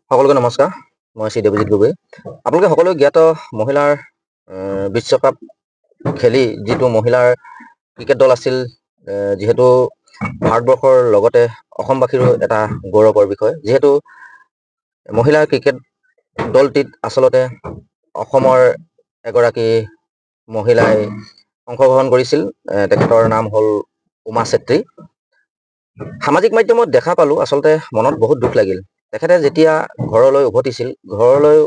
সকলোকে নমস্কাৰ। মই শ্ৰী দেৱজিৎ গগৈ। আপোনালোকে সকলোৱে জ্ঞাত মহিলাৰ বিশ্বকাপ খেলি যিটো মহিলাৰ ক্ৰিকেট দল আছিল, যিহেতু ভাৰতবৰ্ষৰ লগতে অসমবাসীৰো এটা গৌৰৱৰ বিষয়, যিহেতু মহিলাৰ ক্ৰিকেট দলটিত আচলতে অসমৰ এগৰাকী মহিলাই অংশগ্ৰহণ কৰিছিল। তেখেতৰ নাম হ'ল উমা চেত্ৰী। সামাজিক মাধ্যমত দেখা পালোঁ, আচলতে মনত বহুত দুখ লাগিল। তেখেতে যেতিয়া ঘৰলৈ উভতিছিল, ঘৰলৈ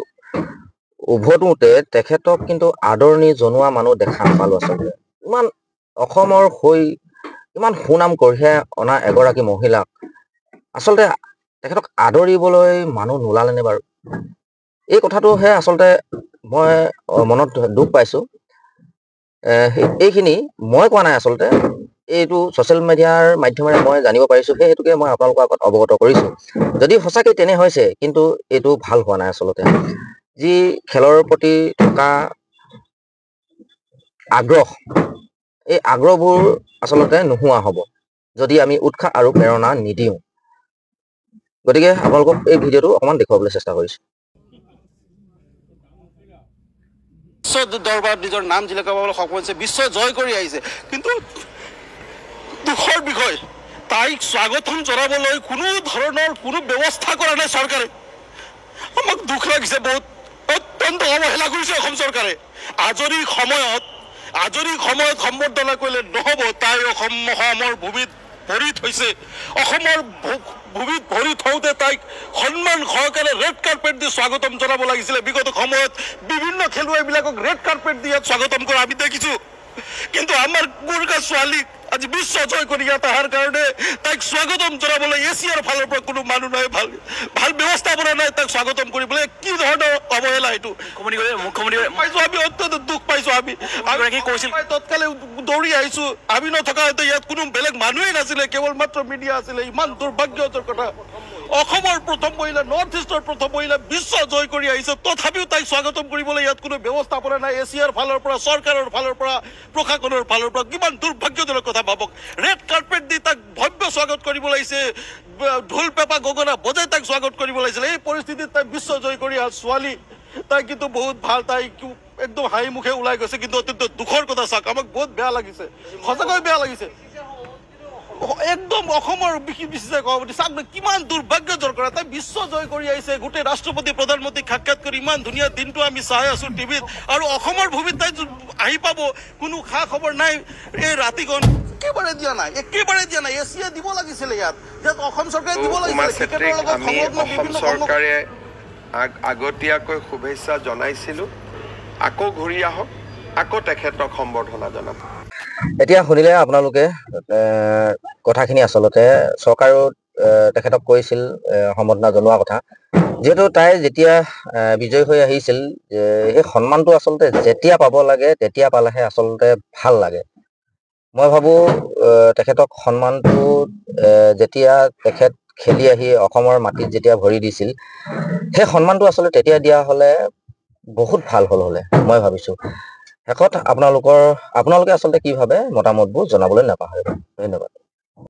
উভতোতে তেখেতক কিন্তু আদৰণি জনোৱা মানুহ দেখা নাপালোঁ। আচলতে ইমান অসমৰ হৈ ইমান সুনাম কঢ়িয়াই অনা এগৰাকী মহিলাক আচলতে তেখেতক আদৰিবলৈ মানুহ নোলালেনে বাৰু? এই কথাটোহে আচলতে মই মনত দুখ পাইছোঁ। এইখিনি মই কোৱা নাই, আচলতে এইটো ছ'চিয়েল মিডিয়াৰ মাধ্যমেৰে মই জানিব পাৰিছোঁ, সেই হেতুকে মই আপোনালোকৰ আগত অৱগত কৰিছোঁ। যদি সঁচাকৈ তেনে হৈছে, কিন্তু এইটো ভাল হোৱা নাই। আচলতে যি খেলৰ প্ৰতি থকা আগ্ৰহ, এই আগ্ৰহবোৰ আচলতে নোহোৱা হ'ব যদি আমি উৎসাহ আৰু প্ৰেৰণা নিদিওঁ। গতিকে আপোনালোকক এই ভিডিঅ'টো অকণমান দেখুৱাবলৈ চেষ্টা কৰিছোঁ। বিশ্ব দৰবাৰত নিজৰ নাম জিলিকাব সক্ষম হৈছে, বিশ্ব জয় কৰি আহিছে। কিন্তু দুখৰ বিষয়, তাইক স্বাগতম জনাবলৈ কোনো ধৰণৰ কোনো ব্যৱস্থা কৰা নাই চৰকাৰে। আমাক দুখ লাগিছে বহুত, অত্যন্ত অৱহেলা কৰিছে অসম চৰকাৰে। আজৰি সময়ত সম্বৰ্ধনা কৰিলে নহ'ব। তাই অসমৰ ভূমিত ভৰি থৈছে। অসমৰ ভূমিত ভৰি থওঁতে তাইক সন্মান সহকাৰে ৰেড কাৰ্পেট দি স্বাগতম জনাব লাগিছিলে। বিগত সময়ত বিভিন্ন খেলুৱৈবিলাকক ৰেড কাৰ্পেট দি ইয়াত স্বাগতম কৰা আমি দেখিছোঁ। কিন্তু আমাৰ গোৰ্খা ছোৱালীক আজি বিশ্ব জয় কৰি ইয়াত অহাৰ কাৰণে তাইক স্বাগতম জনাবলৈ এছিয়াৰ ফালৰ পৰা কোনো মানুহ নাই, ভাল ব্যৱস্থাপনা নাই তাইক স্বাগতম কৰিবলৈ। কি ধৰণৰ অৱহেলা এইটো? মুখ্যমন্ত্ৰী পাইছোঁ আমি, অত্যন্ত দুখ পাইছোঁ। আমি কৈছিল তৎকালে দৌৰি আহিছোঁ। আমি নথকা হয়তো ইয়াত কোনো বেলেগ মানুহেই নাছিলে, কেৱল মাত্ৰ মিডিয়া আছিলে। ইমান দুৰ্ভাগ্যজনক কথা। অসমৰ প্ৰথম মহিলা, নৰ্থ ইষ্টৰ প্ৰথম মহিলা বিশ্ব জয় কৰি আহিছে, তথাপিও তাইক স্বাগতম কৰিবলৈ ইয়াত কোনো ব্যৱস্থাপনা নাই। এছিয়াৰ ফালৰ পৰা, চৰকাৰৰ ফালৰ পৰা, প্ৰশাসনৰ ফালৰ পৰা কিমান দুৰ্ভাগ্যজনক কথা ভাবক। ৰেড কাৰ্পেট দি তাক ভব্য স্বাগত কৰিব লাগিছে, ঢোল পেঁপা গগনা বজাই তাক স্বাগত কৰিব লাগিছিলে। এই পৰিস্থিতিত তাই বিশ্ব জয় কৰি অহা ছোৱালী, তাই কিন্তু বহুত ভাল, তাই একদম হাঁহি মুখে ওলাই গৈছে। কিন্তু অত্যন্ত দুখৰ কথা, চাওক, আমাক বহুত বেয়া লাগিছে, সঁচাকৈ বেয়া লাগিছে। একদম অসমৰ বিশেষকৈ সভাপতি চাওক কিমান দুৰ্ভাগ্যজনক কথা। তাই বিশ্ব জয় কৰি আহিছে, গোটেই ৰাষ্ট্ৰপতি প্ৰধানমন্ত্ৰীক সাক্ষাৎ কৰি ইমান ধুনীয়া দিনটো আমি চাই আছোঁ টিভিত, আৰু অসমৰ ভূমিত তাই আহি পাব, কোনো খা খবৰ নাই। এই ৰাতিখন একেবাৰে দিয়া নাই। এছিয়া দিব লাগিছিলে, ইয়াত অসম চৰকাৰে দিব লাগিছিলে। অসম চৰকাৰে আগতীয়াকৈ শুভেচ্ছা জনাইছিলোঁ। আকৌ ঘূৰি আহক, আকৌ তেখেতক সম্বৰ্ধনা জনাম। এতিয়া শুনিলে আপোনালোকে কথাখিনি। আচলতে চৰকাৰেও তেখেতক কৈছিল সম্বৰ্ধনা জনোৱা কথা, যিহেতু তাই যেতিয়া বিজয়ী হৈ আহিছিল, সেই সন্মানটো আচলতে যেতিয়া পাব লাগে তেতিয়া পালেহে আচলতে ভাল লাগে। মই ভাবোঁ তেখেতক সন্মানটো যেতিয়া তেখেত খেলি আহি অসমৰ মাটিত যেতিয়া ভৰি দিছিল, সেই সন্মানটো আচলতে তেতিয়া দিয়া হ'লে বহুত ভাল হ'লে মই ভাবিছোঁ। শেষত আপোনালোকে আচলতে কি ভাবে মতামতবোৰ জনাবলৈ নাপাহৰিব। ধন্যবাদ।